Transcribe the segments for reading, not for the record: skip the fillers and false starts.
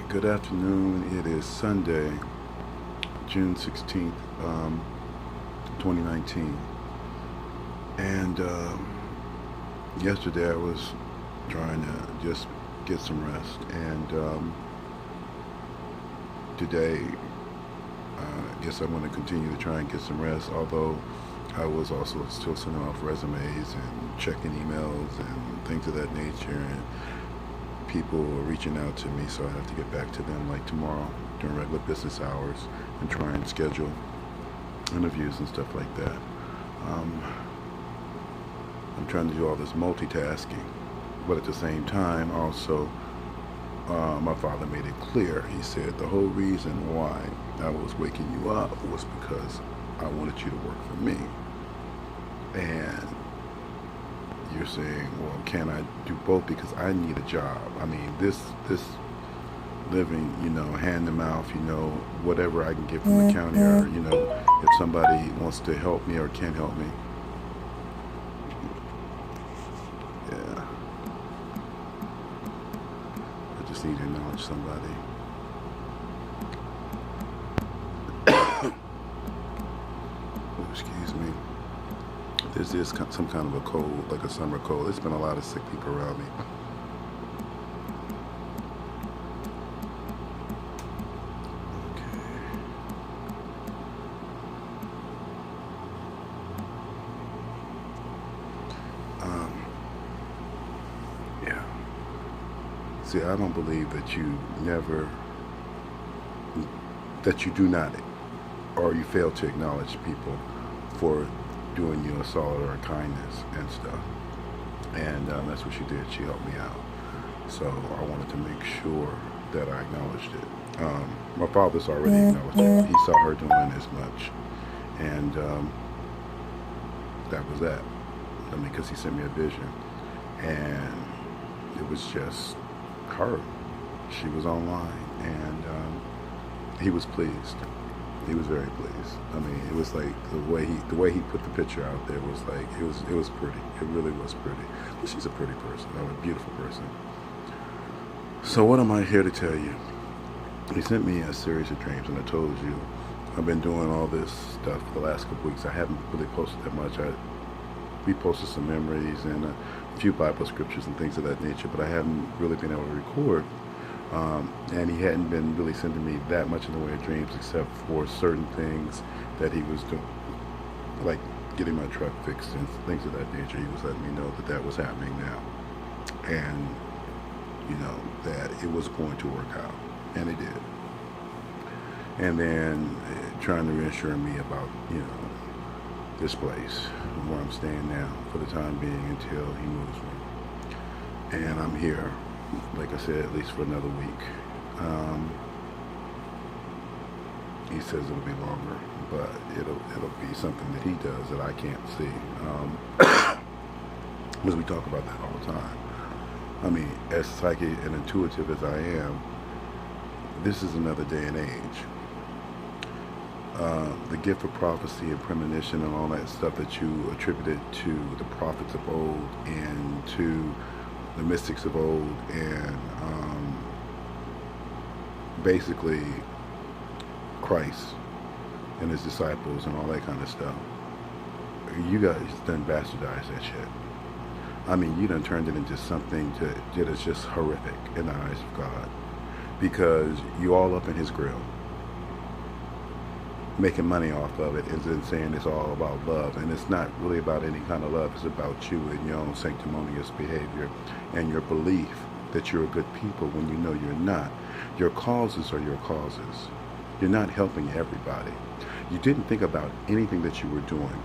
Good afternoon. It is Sunday, June 16th, 2019. And yesterday I was trying to just get some rest. And today, I guess I'm going to continue to try and get some rest, although I was also still sending off resumes and checking emails and things of that nature. And people are reaching out to me, so I have to get back to them like tomorrow during regular business hours and try and schedule interviews and stuff like that. Um, I'm trying to do all this multitasking, but at the same time, also, my father made it clear. He said the whole reason why I was waking you up was because I wanted you to work for me. And you're saying, well, can I do both? Because I need a job. I mean, this living, hand to mouth, whatever I can get from the county, or if somebody wants to help me or can help me, yeah, I just need to acknowledge somebody. Oh, excuse me. There's this some kind of a cold, like a summer cold. There's been a lot of sick people around me. Okay. Um, yeah. See, I don't believe that you never, that you do not, or you fail to acknowledge people for doing you a solid or a kindness and stuff. And that's what she did. She helped me out. So I wanted to make sure that I acknowledged it. My father's already acknowledged it. He saw her doing as much. And that was that. I mean, because he sent me a vision. And it was just her. She was online. And he was pleased. He was very pleased. I mean, it was like the way he put the picture out there was like it was pretty. It really was pretty. But she's a pretty person, a beautiful person. So what am I here to tell you? He sent me a series of dreams, and I told you I've been doing all this stuff for the last couple weeks. I haven't really posted that much. I reposted some memories and a few Bible scriptures and things of that nature, but I haven't really been able to record. And he hadn't been really sending me that much in the way of dreams, except for certain things that he was doing, like getting my truck fixed and things of that nature. He was letting me know that that was happening now, and that it was going to work out, and it did. And then trying to reassure me about this place where I'm staying now for the time being until he moves me, and I'm here, like I said, at least for another week. He says it'll be longer, but it'll be something that he does that I can't see. Because we talk about that all the time. I mean, as psychic and intuitive as I am, this is another day and age. The gift of prophecy and premonition and all that stuff that you attributed to the prophets of old and to the mystics of old, and basically Christ and his disciples and all that kind of stuff. You guys done bastardized that shit. I mean, you done turned it into something that is just horrific in the eyes of God, because you all up in his grill, making money off of it, and then saying it's all about love. And it's not really about any kind of love. It's about you and your own sanctimonious behavior and your belief that you're a good people when you know you're not. Your causes are your causes. You're not helping everybody. You didn't think about anything that you were doing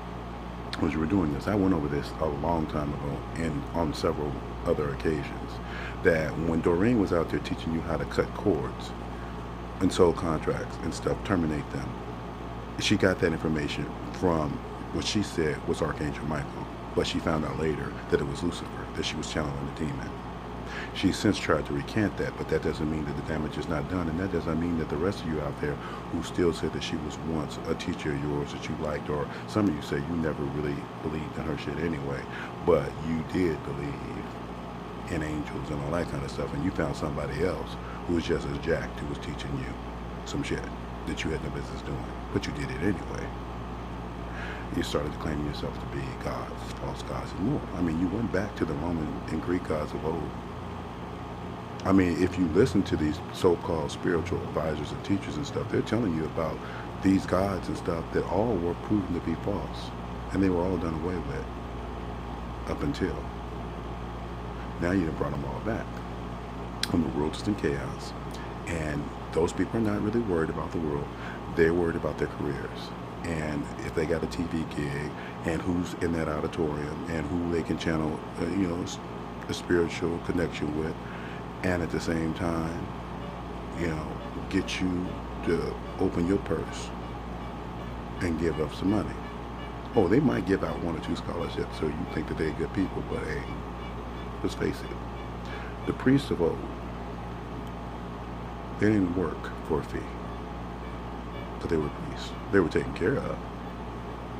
as you were doing this. I went over this a long time ago and on several other occasions, that when Doreen was out there teaching you how to cut cords and sold contracts and stuff, terminate them, she got that information from what she said was Archangel Michael, but she found out later that it was Lucifer, that she was channeling a demon. She's since tried to recant that, but that doesn't mean that the damage is not done, and that doesn't mean that the rest of you out there who still say that she was once a teacher of yours that you liked, or some of you say you never really believed in her shit anyway, but you did believe and angels and all that kind of stuff, and you found somebody else who was just as jacked who was teaching you some shit that you had no business doing, but you did it anyway. You started claiming yourself to be gods, false gods, and more. I mean, you went back to the Roman and Greek gods of old. I mean, if you listen to these so-called spiritual advisors and teachers and stuff, they're telling you about these gods and stuff that all were proven to be false. And they were all done away with up until now. You done brought them all back. And the world's in chaos. And those people are not really worried about the world. They're worried about their careers. And if they got a TV gig and who's in that auditorium and who they can channel, a spiritual connection with, and at the same time, get you to open your purse and give up some money. Oh, they might give out 1 or 2 scholarships, so you think that they're good people, but hey, let's face it. The priests of old, they didn't work for a fee, but they were priests. They were taken care of.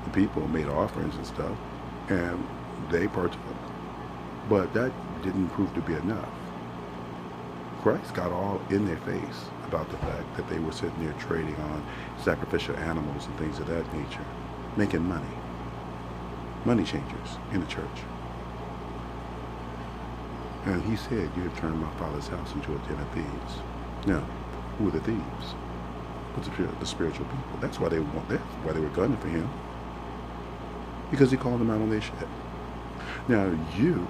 The people made offerings and stuff, and they partook. But that didn't prove to be enough. Christ got all in their face about the fact that they were sitting there trading on sacrificial animals and things of that nature, making money. Money changers in the church. And he said, you have turned my father's house into a den of thieves. Now, who are the thieves? But the spiritual people. That's why they were gunning for him. Because he called them out on their shit. Now, you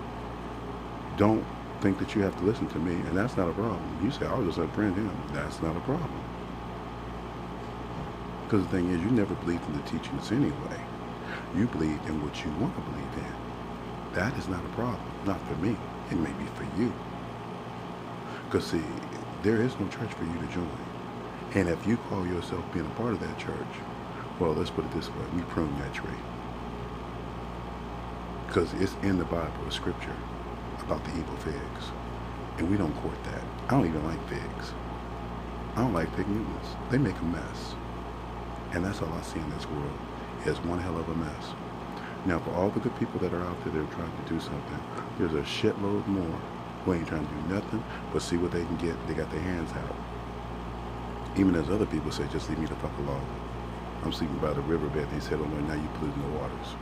don't think that you have to listen to me, and that's not a problem. You say, I'll just unfriend him. That's not a problem. Because the thing is, you never believed in the teachings anyway. You believed in what you want to believe in. That is not a problem. Not for me. It may be for you. Because see, there is no church for you to join. And if you call yourself being a part of that church, well, let's put it this way. We prune that tree. Because it's in the Bible, the scripture, about the evil figs. And we don't court that. I don't even like figs. I don't like fig Newtons. They make a mess. And that's all I see in this world, is one hell of a mess. Now, for all the good people that are out there that are trying to do something, there's a shitload more who ain't trying to do nothing but see what they can get. They got their hands out. Even as other people say, just leave me the fuck alone. I'm sleeping by the riverbed. They said, oh no, now you polluting the waters.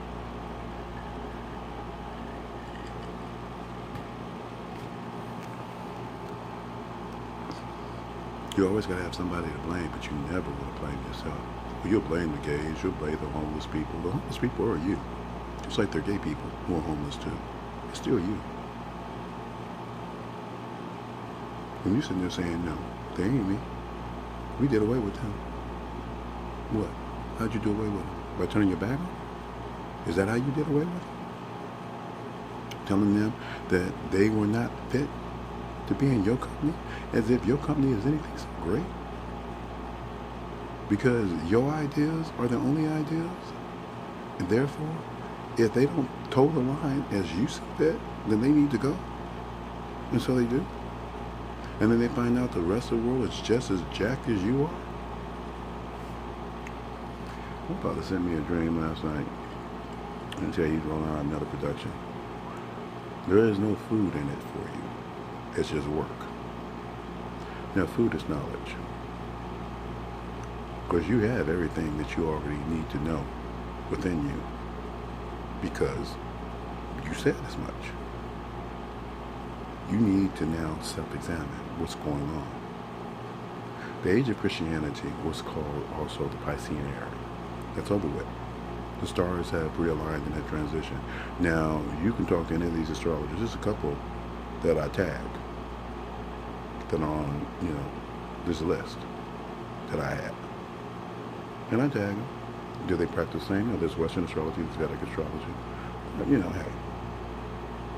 You always got to have somebody to blame, but you never want to blame yourself. Well, you'll blame the gays, you'll blame the homeless people. The homeless people are you. Just like they're gay people who are homeless too. It's still you. When you're sitting there saying, no, they ain't me. We did away with them. What? How'd you do away with them? By turning your back on them? Is that how you did away with them? Telling them that they were not fit to be in your company? As if your company is anything so great? Because your ideas are the only ideas? And therefore, if they don't toe the line as you see fit, then they need to go. And so they do. And then they find out the rest of the world is just as jacked as you are. My father sent me a dream last night and tell you he's rolling out another production. There is no food in it for you. It's just work. Now, food is knowledge. Because you have everything that you already need to know within you. Because you said as much. You need to now self-examine what's going on. The age of Christianity was called also the Piscean era. That's over with. The stars have realigned in that transition. Now, you can talk to any of these astrologers. There's a couple that I tag that are on, this list that I have. And I tag them. Do they practice the same? There's Western astrology, there's Vedic astrology. But, hey,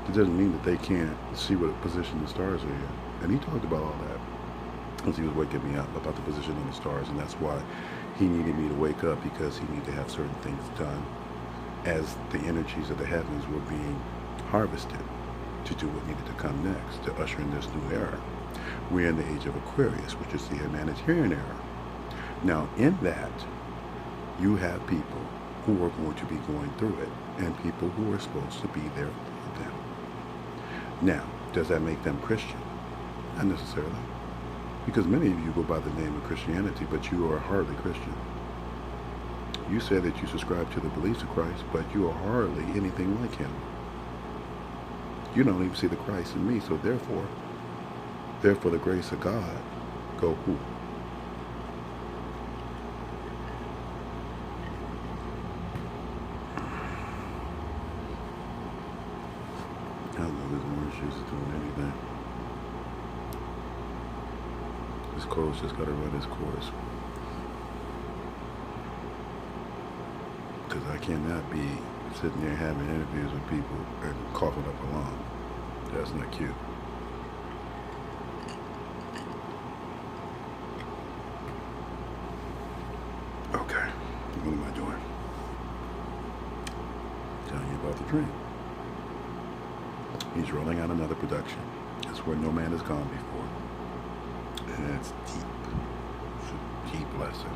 it doesn't mean that they can't see what position the stars are in. And he talked about all that as he was waking me up about the position of the stars, and that's why he needed me to wake up, because he needed to have certain things done as the energies of the heavens were being harvested to do what needed to come next, to usher in this new era. We're in the age of Aquarius, which is the humanitarian era. Now, in that, you have people who are going to be going through it, and people who are supposed to be there for them. Now, Does that make them Christian? Not necessarily. Because many of you go by the name of Christianity, but you are hardly Christian. You say that you subscribe to the beliefs of Christ, but you are hardly anything like him. You don't even see the Christ in me, so therefore the grace of God go who? I don't know this orange juice is doing anything. This code's just got to run its course. Because I cannot be sitting there having interviews with people and coughing up a lung. That's not cute. Okay, what am I doing? Telling you about the dream. He's rolling out another production. It's where no man has gone before. And it's deep. It's a deep lesson.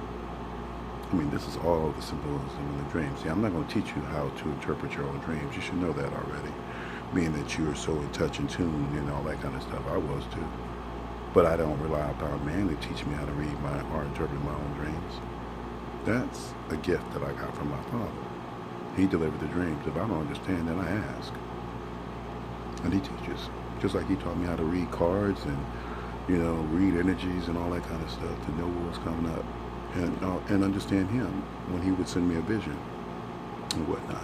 I mean, this is all the symbolism in the dream. See, I'm not going to teach you how to interpret your own dreams. You should know that already. Being that you are so in touch and tuned and all that kind of stuff. I was too. But I don't rely upon man to teach me how to read or interpret my own dreams. That's a gift that I got from my father. He delivered the dreams. If I don't understand, then I ask. And he teaches. Just like he taught me how to read cards and, read energies and all that kind of stuff to know what was coming up. And understand him when he would send me a vision and whatnot.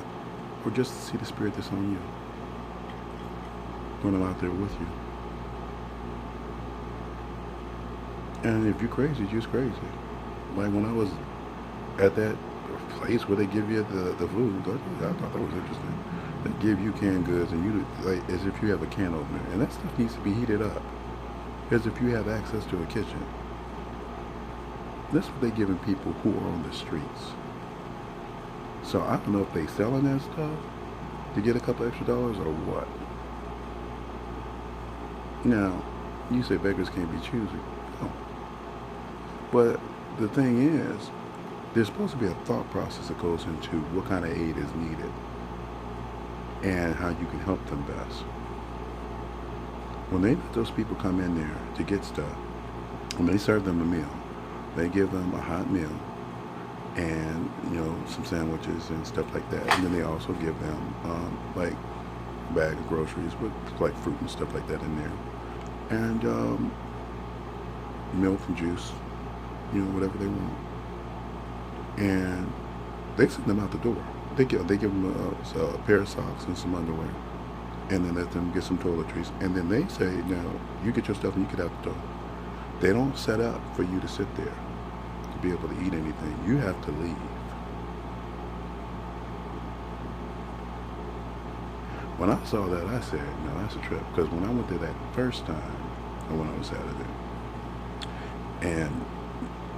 Or just to see the spirit that's on you when I'm out there with you. And if you're crazy, you're just crazy. Like when I was at that place where they give you the food, I thought that was interesting. They give you canned goods and you like as if you have a can opener. And that stuff needs to be heated up. As if you have access to a kitchen. That's what they're giving people who are on the streets. So I don't know if they selling that stuff to get a couple extra dollars or what. Now, you say beggars can't be choosy. No. But the thing is, there's supposed to be a thought process that goes into what kind of aid is needed and how you can help them best. When they let those people come in there to get stuff, when they serve them a meal, they give them a hot meal and, some sandwiches and stuff like that. And then they also give them, like, a bag of groceries with, like, fruit and stuff like that in there. And, milk and juice, whatever they want. And they send them out the door. They give them a pair of socks and some underwear. And then let them get some toiletries. And then they say, now, you get your stuff and you get out the door. They don't set up for you to sit there to be able to eat anything. You have to leave. When I saw that, I said, no, that's a trip. Because when I went there that first time, I went on Saturday, and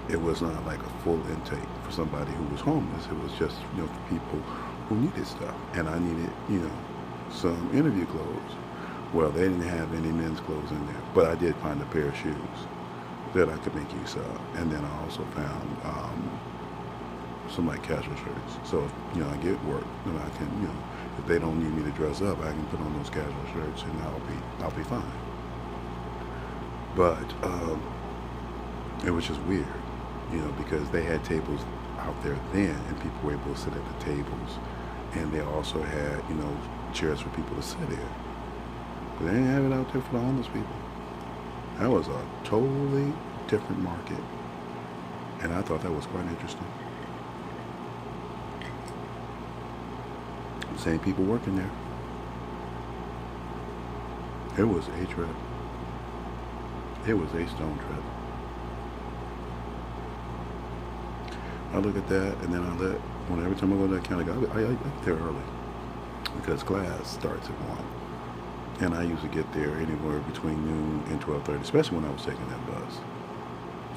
it was not like a full intake for somebody who was homeless. It was just, for people who needed stuff. And I needed, some interview clothes. Well, they didn't have any men's clothes in there, but I did find a pair of shoes that I could make use of. And then I also found some like casual shirts. So, I get work, then I can, if they don't need me to dress up, I can put on those casual shirts and I'll be fine. But it was just weird, because they had tables out there then, and people were able to sit at the tables, and they also had, chairs for people to sit in. But they didn't have it out there for the homeless people. That was a totally different market, and I thought that was quite interesting. Same people working there. It was a trip. It was a stone trip. I look at that, and then every time I go to that county, I get there early because class starts at 1. And I usually get there anywhere between noon and 12:30, especially when I was taking that bus.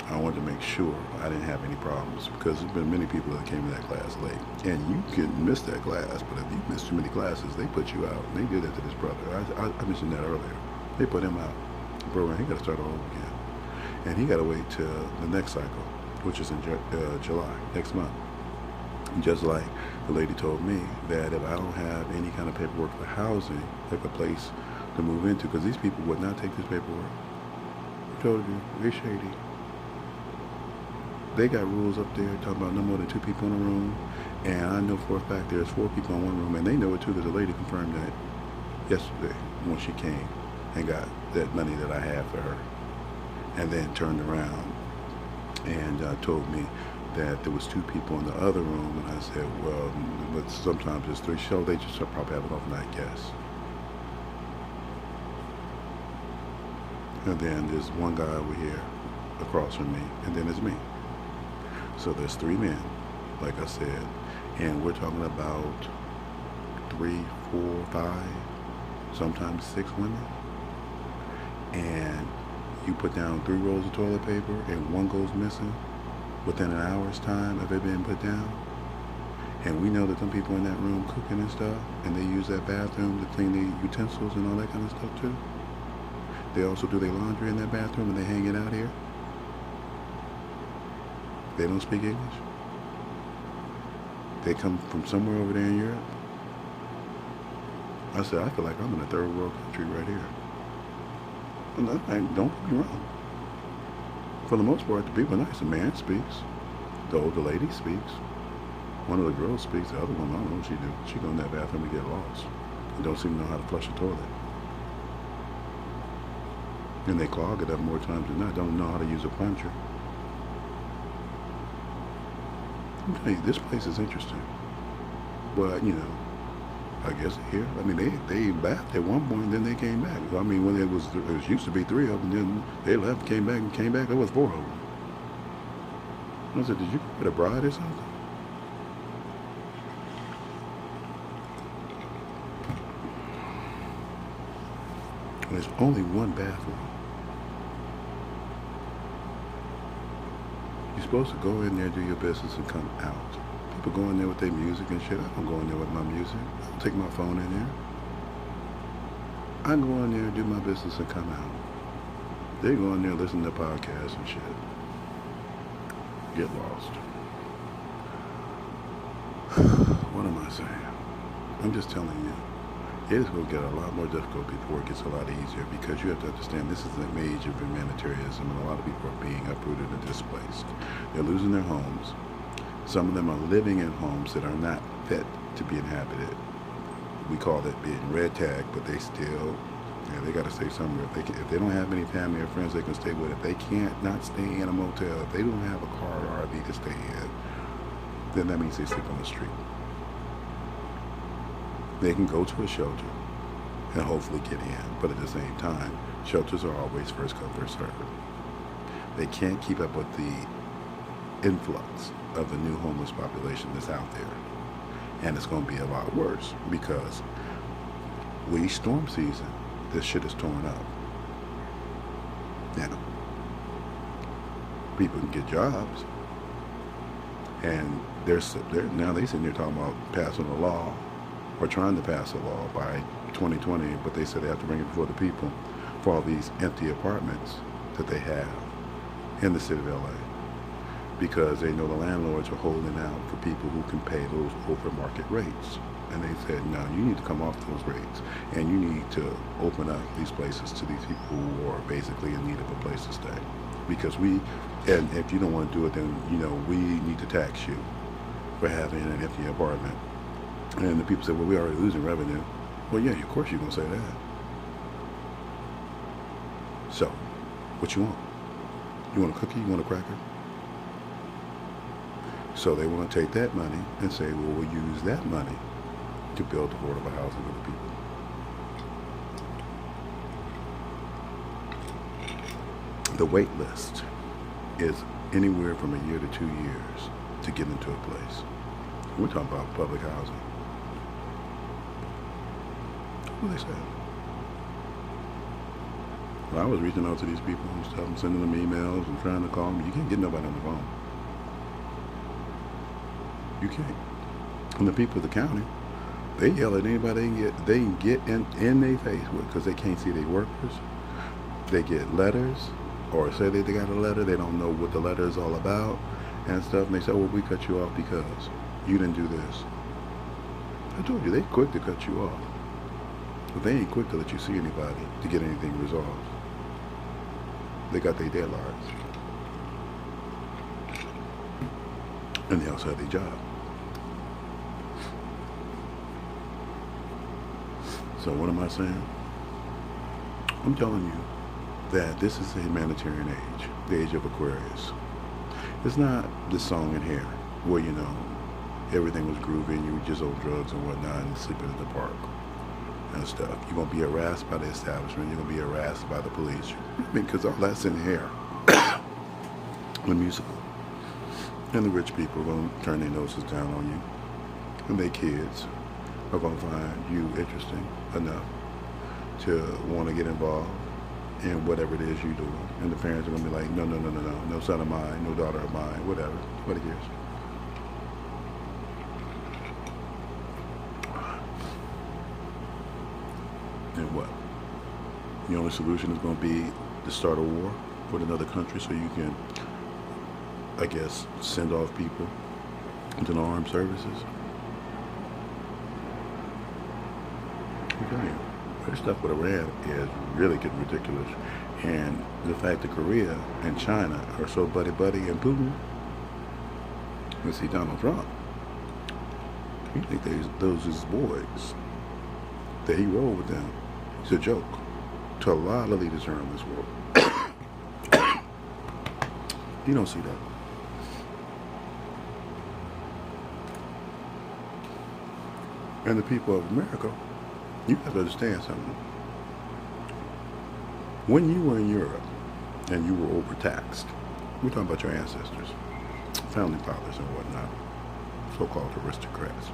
I wanted to make sure I didn't have any problems because there's been many people that came to that class late. And you can miss that class, but if you miss too many classes, they put you out. And they did that to this brother. I mentioned that earlier. They put him out. Bro, he got to start all over again. And he got to wait till the next cycle, which is in July, next month. Just like the lady told me that if I don't have any kind of paperwork for housing, like a place to move into, because these people would not take this paperwork. I told you, they're shady. They got rules up there talking about no more than 2 people in a room, and I know for a fact there's 4 people in one room, and they know it too, because the lady confirmed that yesterday when she came and got that money that I had for her, and then turned around and told me that there was 2 people in the other room, and I said, well, but sometimes there's 3. So they just probably have an overnight guest. And then there's one guy over here across from me, and then there's me. So there's 3 men, like I said, and we're talking about 3, 4, 5, sometimes 6 women. And you put down 3 rolls of toilet paper and 1 goes missing within an hour's time of it being put down. And we know that some people in that room cooking and stuff, and they use that bathroom to clean the utensils and all that kind of stuff too. They also do their laundry in that bathroom, and they hang it out here. They don't speak English. They come from somewhere over there in Europe. I said, I feel like I'm in a 3rd world country right here. And don't get me wrong. For the most part, the people are nice. The man speaks. The older lady speaks. One of the girls speaks. The other one, I don't know what she do. She go in that bathroom and get lost. And don't seem to know how to flush a toilet. And they clog it up more times than not. Don't know how to use a plunger. I'm telling you, this place is interesting. But, you know, I guess here, I mean, they bathed at one point, and then they came back. I mean, when it was used to be 3 of them, then they left, came back, there was 4 of them. I said, did you get a bride or something? And there's only 1 bathroom. You're supposed to go in there, do your business, and come out. People go in there with their music and shit. I don't go in there with my music. I don't take my phone in there. I go in there, do my business, and come out. They go in there, listen to podcasts and shit. Get lost. What am I saying? I'm just telling you. It is going to get a lot more difficult before it gets a lot easier, because you have to understand this is an age of humanitarianism, and a lot of people are being uprooted and displaced. They're losing their homes. Some of them are living in homes that are not fit to be inhabited. We call it being red tag, but they still, they got to stay somewhere. If they don't have any family or friends they can stay with, if they can't not stay in a motel, if they don't have a car or RV to stay in, then that means they sleep on the street. They can go to a shelter and hopefully get in, but at the same time, shelters are always first come, first served. They can't keep up with the influx of the new homeless population that's out there. And it's going to be a lot worse, because storm season, this shit is torn up. Now, people can get jobs, and now they sitting there talking about passing a law, or trying to pass a law by 2020, but they said they have to bring it before the people for all these empty apartments that they have in the city of LA, because they know the landlords are holding out for people who can pay those over market rates. And they said, no, you need to come off those rates, and you need to open up these places to these people who are basically in need of a place to stay. Because and if you don't want to do it, then, we need to tax you for having an empty apartment. And the people said, well, we're already losing revenue. Well, yeah, of course you're going to say that. So, what you want? You want a cookie? You want a cracker? So they want to take that money and say, well, we'll use that money to build affordable housing for the people. The wait list is anywhere from a year to 2 years to get into a place. We're talking about public housing. What they say? Well, I was reaching out to these people and stuff, and sending them emails and trying to call them. You can't get nobody on the phone. You can't. And the people of the county, they yell at anybody they can get in their face with, because they can't see their workers. They get letters, or say that they got a letter, they don't know what the letter is all about and stuff, and they say, well, we cut you off because you didn't do this. I told you, they quick to cut you off. But they ain't quick to let you see anybody to get anything resolved. They got their deadlines. And they also have their job. So what am I saying? I'm telling you that this is the humanitarian age, the age of Aquarius. It's not this song in here where, everything was groovy and you were just on drugs and whatnot and sleeping in the park and stuff. You're going to be harassed by the establishment. You're going to be harassed by the police. Because all that's in the air. The musical. And the rich people are going to turn their noses down on you. And their kids are going to find you interesting enough to want to get involved in whatever it is you do. And the parents are going to be like, no son of mine, no daughter of mine, whatever. Nobody cares. And what? The only solution is going to be to start a war with another country so you can, I guess, send off people into the armed services. I'm telling you, this stuff with Iran is really getting ridiculous. And the fact that Korea and China are so buddy-buddy and Putin, you see Donald Trump, you think those his boys, that he rolled with them. It's a joke to a lot of leaders around this world. You don't see that. And the people of America, you have to understand something. When you were in Europe and you were overtaxed, we're talking about your ancestors, founding fathers and whatnot, so-called aristocrats.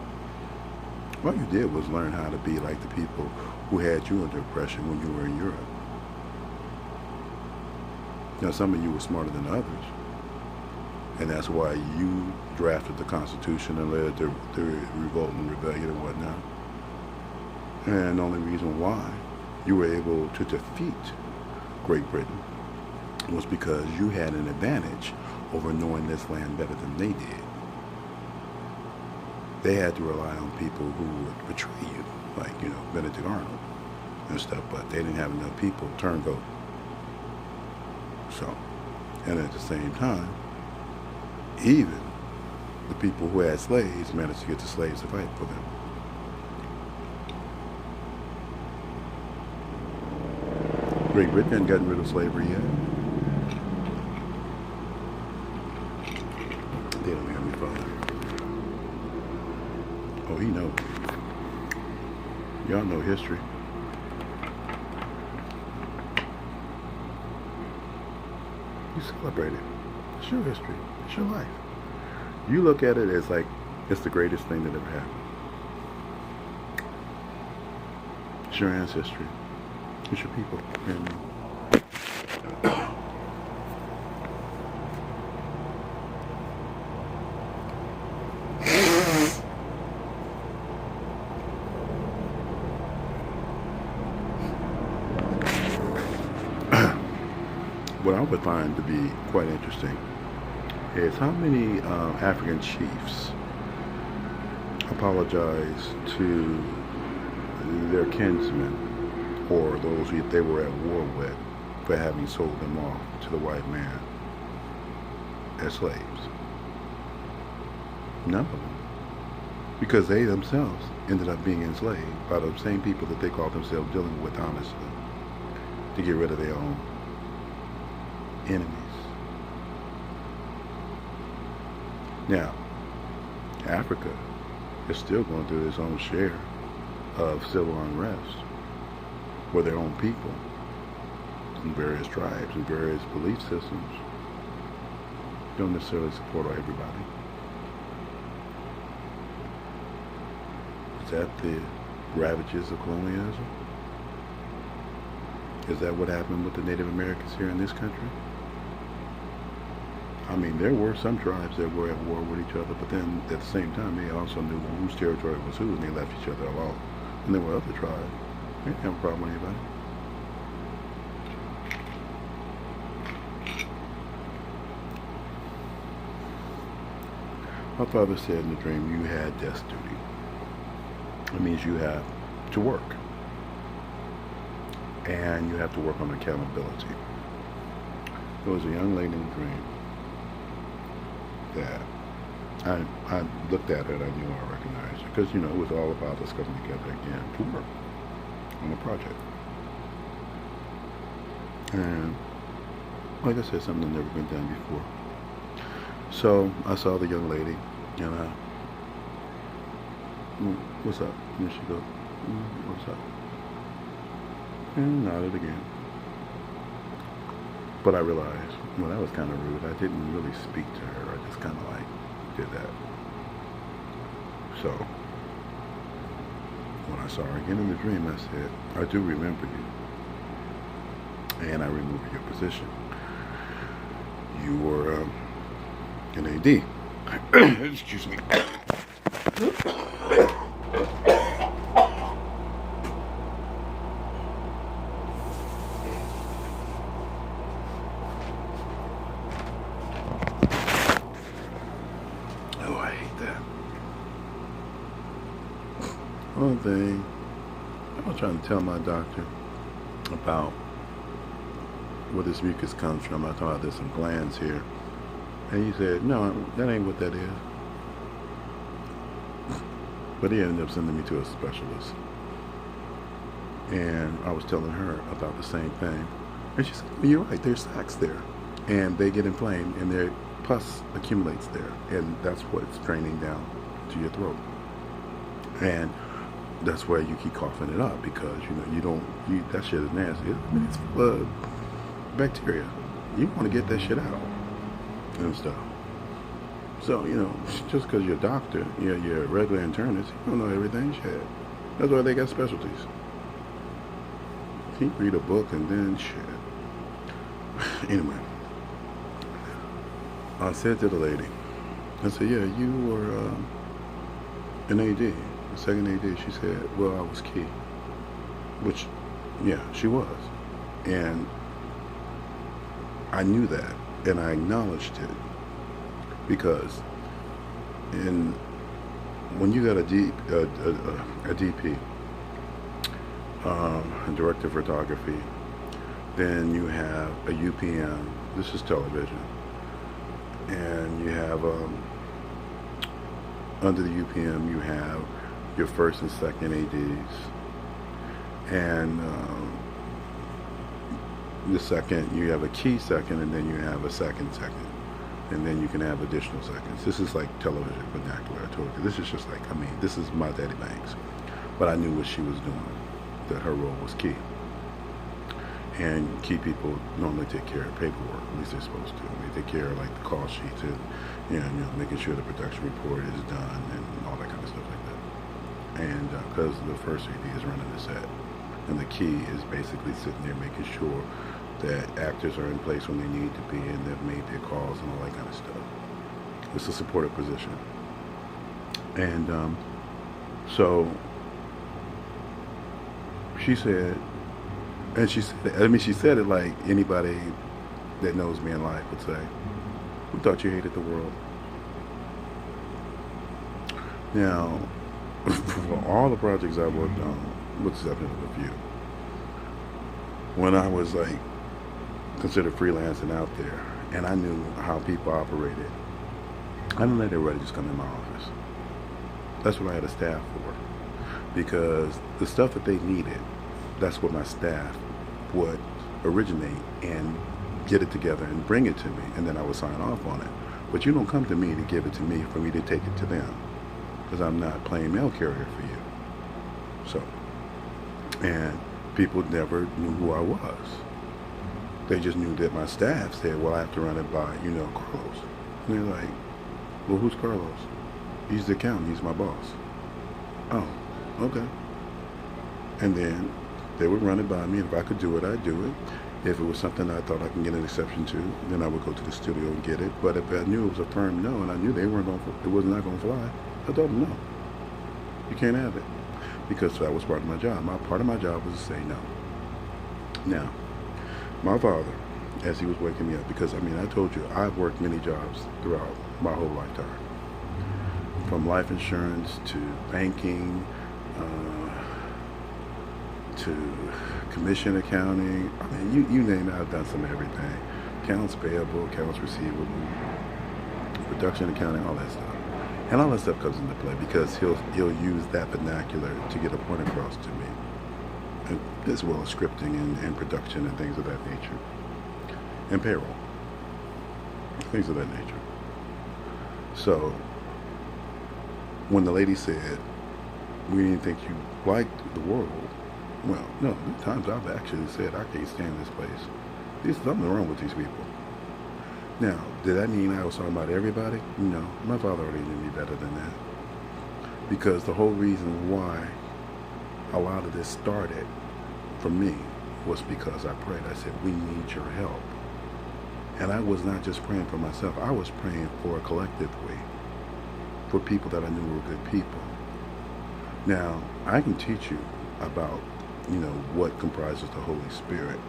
All you did was learn how to be like the people who had you under oppression when you were in Europe. Now, some of you were smarter than others, and that's why you drafted the Constitution and led the revolt and rebellion and whatnot. And the only reason why you were able to defeat Great Britain was because you had an advantage over knowing this land better than they did. They had to rely on people who would betray you, like, Benedict Arnold and stuff, but they didn't have enough people turn vote. So, and at the same time, even the people who had slaves managed to get the slaves to fight for them. Great Britain hadn't gotten rid of slavery yet. They don't have any fun. Oh, he knows. Y'all know history. You celebrate it. It's your history. It's your life. You look at it as like it's the greatest thing that ever happened. It's your ancestry. It's your people. And what I would find to be quite interesting is how many African chiefs apologize to their kinsmen or those they were at war with for having sold them off to the white man as slaves. None of them. Because they themselves ended up being enslaved by the same people that they called themselves dealing with honestly to get rid of their own enemies. Now, Africa is still going through its own share of civil unrest for their own people in various tribes and various belief systems. Don't necessarily support everybody. Is that the ravages of colonialism? Is that what happened with the Native Americans here in this country? I mean, there were some tribes that were at war with each other, but then at the same time, they also knew whose territory was who, and they left each other alone. And there were other tribes. They didn't have a problem with anybody. My father said in the dream, you had death duty. It means you have to work. and you have to work on accountability. There was a young lady in the dream that I looked at her and I knew I recognized her because, it was all about us coming together again to work on a project. And like I said, something that never been done before. So I saw the young lady and what's up? And she goes, what's up? And nodded again. But I realized, well, that was kind of rude. I didn't really speak to her. I just kind of did that. So when I saw her again in the dream, I said, I do remember you. And I remember your position. You were an AD. Excuse me. Oh, I hate that. One thing, I was trying to tell my doctor about where this mucus comes from. I thought there's some glands here. And he said, no, that ain't what that is. But he ended up sending me to a specialist. And I was telling her about the same thing. And she said, well, you're right, there's sacs there. And they get inflamed and their pus accumulates there. And that's what's draining down to your throat. And that's why you keep coughing it up because, that shit is nasty. It's full of bacteria. You want to get that shit out and stuff. So, just because you're a doctor, you're a regular internist, you don't know everything. Shit. That's why they got specialties. You read a book and then shit. Anyway, I said to the lady, I said, yeah, you were an AD, a second AD. She said, well, I was key. Which, yeah, she was. And I knew that, and I acknowledged it, because when you got a DP, a director of photography, then you have a UPM. This is television, and you have under the UPM you have your first and second ADs, and the second, you have a key second, and then you have a second, and then you can have additional seconds. This is like television vernacular. I told you. This is just this is my Daddy Banks. But I knew what she was doing, that her role was key. And key people normally take care of paperwork, at least they're supposed to. They take care of the call sheets and making sure the production report is done and all that kind of stuff like that. And because the first AD is running the set, and the key is basically sitting there making sure that actors are in place when they need to be and they've made their calls and all that kind of stuff. It's a supportive position. And so she said, and she said it like anybody that knows me in life would say, we thought you hated the world. Now, for all the projects I worked on, with the exception of a few, when I was considered freelancing out there, and I knew how people operated, I didn't let everybody just come in my office. That's what I had a staff for, because the stuff that they needed, that's what my staff would originate and get it together and bring it to me, and then I would sign off on it. But you don't come to me to give it to me for me to take it to them, because I'm not playing mail carrier for you. So, and people never knew who I was. They just knew that my staff said, well, I have to run it by, Carlos. And they're like, well, who's Carlos? He's the accountant, he's my boss. Oh, okay. And then they would run it by me, and if I could do it, I'd do it. If it was something I thought I could get an exception to, then I would go to the studio and get it. But if I knew it was a firm no, and I knew it was not going to fly, I told them no. You can't have it. Because that was part of my job. Part of my job was to say no. Now, my father, as he was waking me up, because I told you, I've worked many jobs throughout my whole lifetime. From life insurance to banking, to commission accounting. I mean, you name it, I've done some of everything. Accounts payable, accounts receivable, production accounting, all that stuff. And all that stuff comes into play because he'll use that vernacular to get a point across to me, and as well as scripting and production and things of that nature, and payroll, things of that nature. So when the lady said, we didn't think you liked the world, well, no, there times I've actually said, I can't stand this place. There's something wrong with these people. Now, did that mean I was talking about everybody? No, my father already knew me better than that. Because the whole reason why a lot of this started for me was because I prayed. I said, we need your help. And I was not just praying for myself. I was praying for a collective way, for people that I knew were good people. Now, I can teach you about, what comprises the Holy Spirit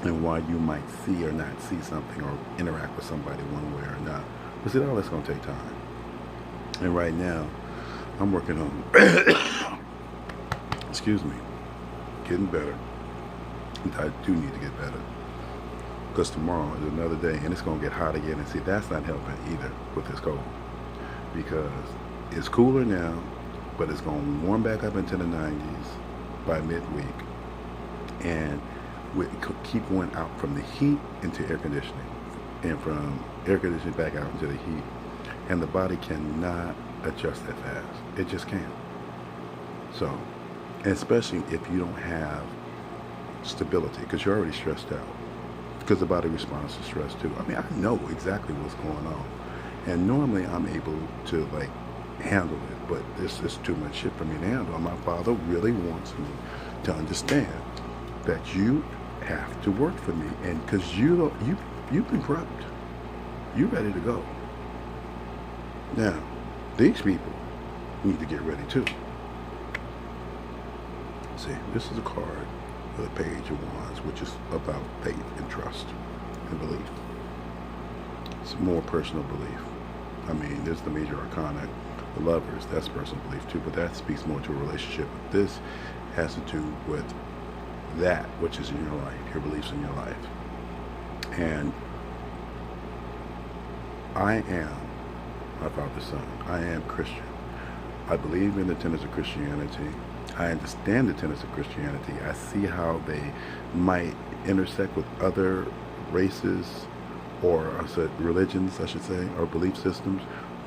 and why you might see or not see something or interact with somebody one way or another. But see, all that's going to take time. And right now, I'm working on, excuse me, getting better. I do need to get better. Because tomorrow is another day and it's going to get hot again. And see, that's not helping either with this cold. Because it's cooler now, but it's going to warm back up into the 90s by midweek. And we keep going out from the heat into air conditioning, and from air conditioning back out into the heat, and the body cannot adjust that fast. It just can't. So, especially if you don't have stability, because you're already stressed out, because the body responds to stress too. I mean, I know exactly what's going on, and normally I'm able to handle it, but this is too much shit for me to handle. And my father really wants me to understand that you have to work for me, and because you've been prepped, you're ready to go. Now, these people need to get ready too. See, this is a card with a page of wands, which is about faith and trust and belief. It's more personal belief. I mean, there's the major arcana, the lovers, that's personal belief too, but that speaks more to a relationship. This has to do with that which is in your life, your beliefs in your life. And I am my father's son. I am Christian. I believe in the tenets of Christianity. I understand the tenets of Christianity. I see how they might intersect with other races, or I said religions, I should say, or belief systems.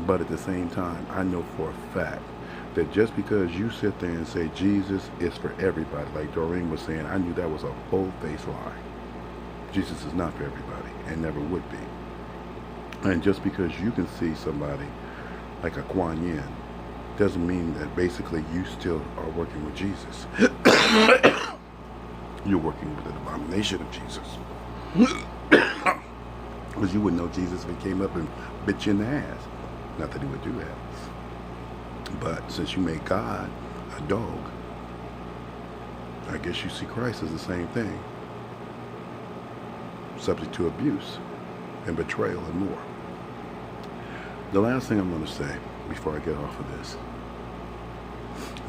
But at the same time, I know for a fact that just because you sit there and say Jesus is for everybody, like Doreen was saying, I knew that was a full-faced lie. Jesus is not for everybody and never would be. And just because you can see somebody like a Kuan Yin doesn't mean that basically you still are working with Jesus. You're working with an abomination of Jesus. Because you wouldn't know Jesus if he came up and bit you in the ass. Not that he would do that. But since you made God a dog, I guess you see Christ as the same thing. Subject to abuse and betrayal and more. The last thing I'm going to say before I get off of this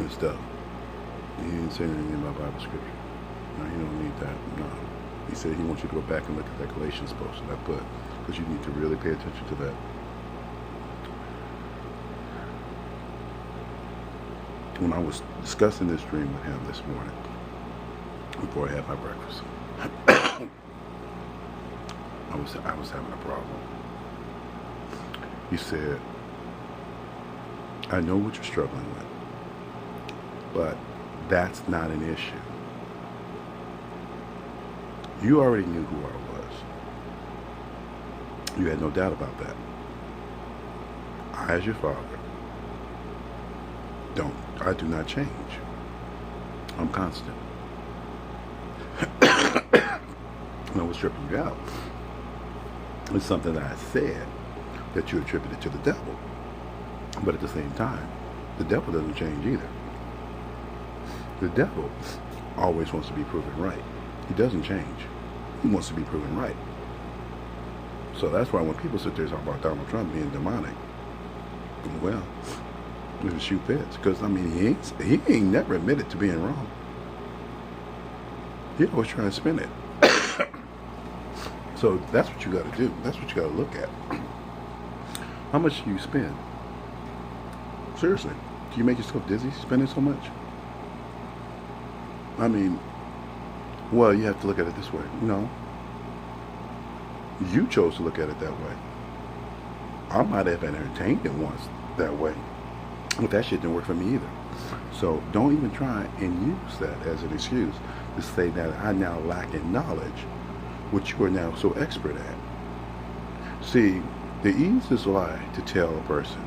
is stuff. He didn't say anything about Bible scripture. No, you don't need that. No. He said he wants you to go back and look at that Galatians post that I put, because you need to really pay attention to that. When I was discussing this dream with him this morning, before I had my breakfast, I was having a problem. He said, I know what you're struggling with, but that's not an issue. You already knew who I was. You had no doubt about that. I, as your father, I do not change. I'm constant. And I was tripping you out. It's something that I said that you attributed to the devil. But at the same time, the devil doesn't change either. The devil always wants to be proven right. He doesn't change. He wants to be proven right. So that's why when people sit there and talk about Donald Trump being demonic, well, the shoe fits. Because, I mean, he ain't never admitted to being wrong. Yeah, I was trying to spin it. So that's what you got to do. That's what you got to look at. How much do you spend? Seriously, do you make yourself dizzy spending so much? I mean, well, you have to look at it this way. No, you chose to look at it that way. I might have entertained it once that way, but that shit didn't work for me either. So don't even try and use that as an excuse to say that I now lack in knowledge, which you are now so expert at. See, the easiest lie to tell a person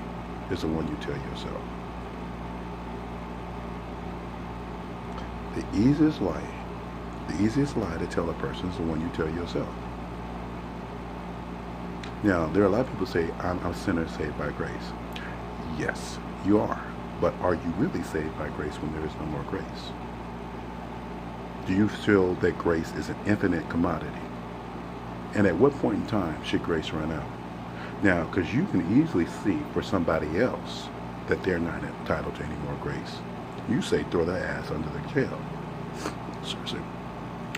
is the one you tell yourself. The easiest lie to tell a person is the one you tell yourself. Now, there are a lot of people say, I'm a sinner saved by grace. Yes, you are. But are you really saved by grace when there is no more grace? Do you feel that grace is an infinite commodity? And at what point in time should grace run out? Now, because you can easily see for somebody else that they're not entitled to any more grace. You say throw their ass under the jail. Seriously.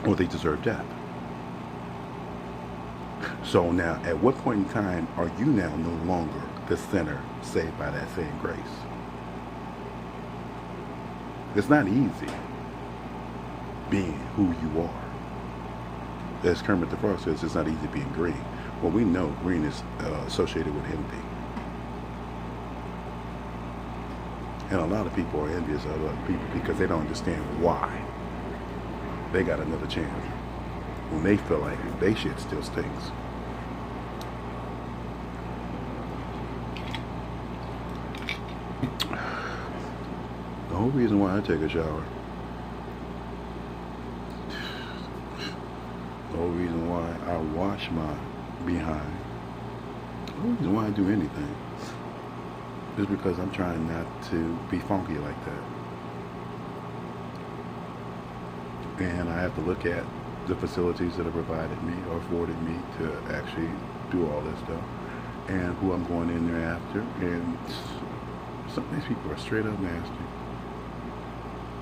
Or they deserve death. So now, at what point in time are you now no longer the sinner saved by that same grace? It's not easy being who you are. As Kermit the Frog says, it's not easy being green. Well, we know green is associated with envy. And a lot of people are envious of other people because they don't understand why they got another chance when they feel like they shit still stinks. The whole reason why I take a shower, the whole reason why I wash my behind, the whole reason why I do anything is because I'm trying not to be funky like that. And I have to look at the facilities that have provided me or afforded me to actually do all this stuff and who I'm going in there after. And some of these people are straight up nasty.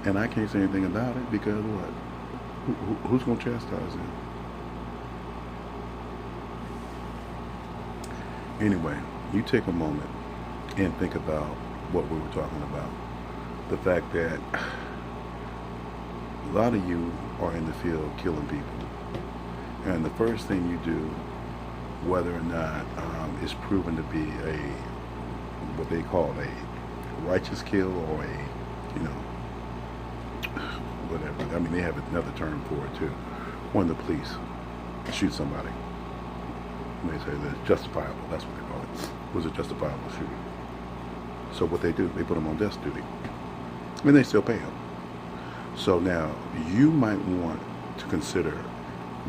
And I can't say anything about it because what? Who's going to chastise them? Anyway, you take a moment and think about what we were talking about. The fact that a lot of you are in the field killing people. And the first thing you do, whether or not it's proven to be what they call a righteous kill or a, whatever. I mean, they have another term for it too. When the police shoot somebody, they say that it's justifiable. That's what they call it. Was a justifiable shooting. So what they do, they put them on desk duty, and they still pay them. So now you might want to consider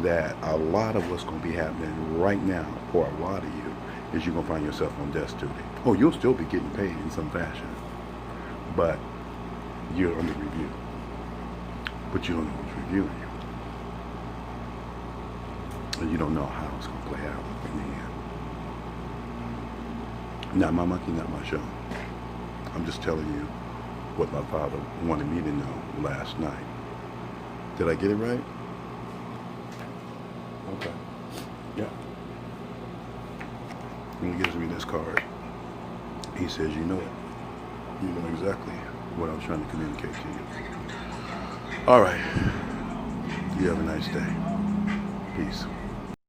that a lot of what's going to be happening right now for a lot of you is you're going to find yourself on desk duty. Oh, you'll still be getting paid in some fashion, but you're under review. But you don't know who's reviewing you. And you don't know how it's going to play out in the end. Not my monkey, not my show. I'm just telling you what my father wanted me to know last night. Did I get it right? Okay. Yeah. When he gives me this card, he says, you know it. You know exactly what I was trying to communicate to you. All right. You have a nice day. Peace.